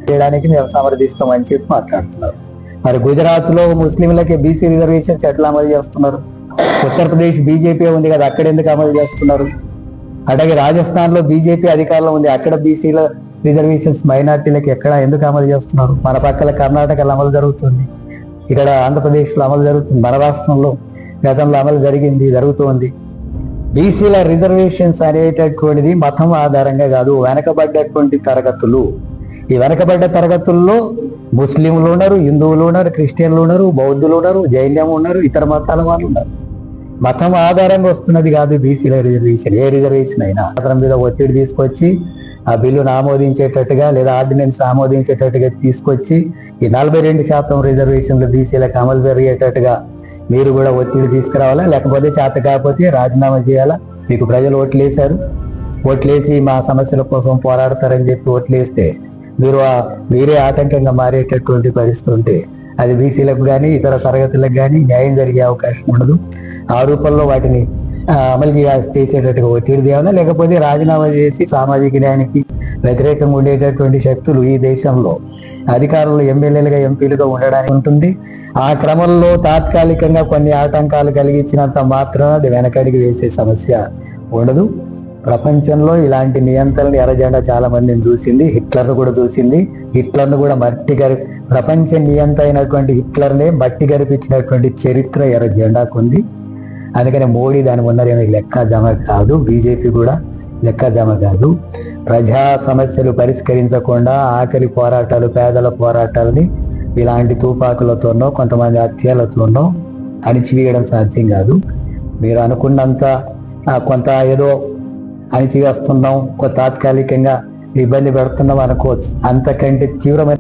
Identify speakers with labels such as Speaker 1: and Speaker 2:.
Speaker 1: చేయడానికి మేము సమర్థిస్తామని చెప్పి మాట్లాడుతున్నారు. మరి గుజరాత్ లో ముస్లింలకి బీసీ రిజర్వేషన్స్ ఎట్లా అమలు చేస్తున్నారు? ఉత్తరప్రదేశ్ బీజేపీ ఉంది కదా, అక్కడ ఎందుకు అమలు చేస్తున్నారు? అలాగే రాజస్థాన్ లో బీజేపీ అధికారంలో ఉంది, అక్కడ బీసీల రిజర్వేషన్స్ మైనార్టీలకు ఎక్కడ ఎందుకు అమలు చేస్తున్నారు? మన పక్కల కర్ణాటకలో అమలు జరుగుతుంది, ఇక్కడ ఆంధ్రప్రదేశ్ లో అమలు జరుగుతుంది, మన రాష్ట్రంలో గతంలో అమలు జరుగుతోంది. బీసీల రిజర్వేషన్స్ అనేటటువంటిది మతం ఆధారంగా కాదు, వెనకబడ్డటువంటి తరగతులు. ఈ వెనకబడ్డ తరగతుల్లో ముస్లింలు ఉన్నారు, హిందువులు ఉన్నారు, క్రిస్టియన్లు ఉన్నారు, బౌద్ధులు ఉన్నారు, జైన్యం ఉన్నారు, ఇతర మతాల వాళ్ళు ఉన్నారు. మతం ఆధారంగా వస్తున్నది కాదు బీసీల రిజర్వేషన్. ఏ రిజర్వేషన్ అయినా మతం మీద ఒత్తిడి తీసుకొచ్చి ఆ బిల్లును ఆమోదించేటట్టుగా లేదా ఆర్డినెన్స్ ఆమోదించేటట్టుగా తీసుకొచ్చి ఈ 42% రిజర్వేషన్లు బీసీలకు అమలు జరిగేటట్టుగా మీరు కూడా ఒత్తిడి తీసుకురావాలా? లేకపోతే చేత కాకపోతే రాజీనామా చేయాలా? మీకు ప్రజలు ఓట్లేసి మా సమస్యల కోసం పోరాడతారని చెప్పి ఓట్లేస్తే మీరే ఆటంకంగా మారేటటువంటి పరిస్థితి ఉంటే అది బీసీలకు కానీ ఇతర తరగతులకు కానీ న్యాయం జరిగే అవకాశం ఉండదు. ఆ రూపంలో వాటిని అమలు చేసేటట్టుగా ఒత్తిడి తేవాలా? లేకపోతే రాజీనామా చేసి సామాజిక న్యాయానికి వ్యతిరేకంగా ఉండేటటువంటి శక్తులు ఈ దేశంలో అధికారులు ఎమ్మెల్యేలుగా ఎంపీలుగా ఉండడానికి ఉంటుంది. ఆ క్రమంలో తాత్కాలికంగా కొన్ని ఆటంకాలు కలిగించినంత మాత్రాన అది వెనకడికి వేసే సమస్య ఉండదు. ప్రపంచంలో ఇలాంటి నియంత్రణలు ఎర్రజెండా చాలా మందిని చూసింది, హిట్లర్ను కూడా చూసింది. హిట్లర్ను కూడా ప్రపంచ నియంత్ర అయినటువంటి హిట్లర్నే మట్టి గరిపించినటువంటి చరిత్ర ఎర్రజెండాకు ఉంది. అందుకని మోడీ దాని ఉన్నదేమీ లెక్క జమ కాదు, బీజేపీ కూడా లెక్క జమ కాదు. ప్రజా సమస్యలు పరిష్కరించకుండా ఆకలి పోరాటాలు, పేదల పోరాటాలని ఇలాంటి తుపాకులతోనో కొంతమంది హత్యలతోనో అణిచివేయడం సాధ్యం కాదు. మీరు అనుకున్నంత కొంత ఏదో అణిచివేస్తున్నాం, తాత్కాలికంగా ఇబ్బంది పెడుతున్నాం అనుకోవచ్చు. అంతకంటే తీవ్రమైన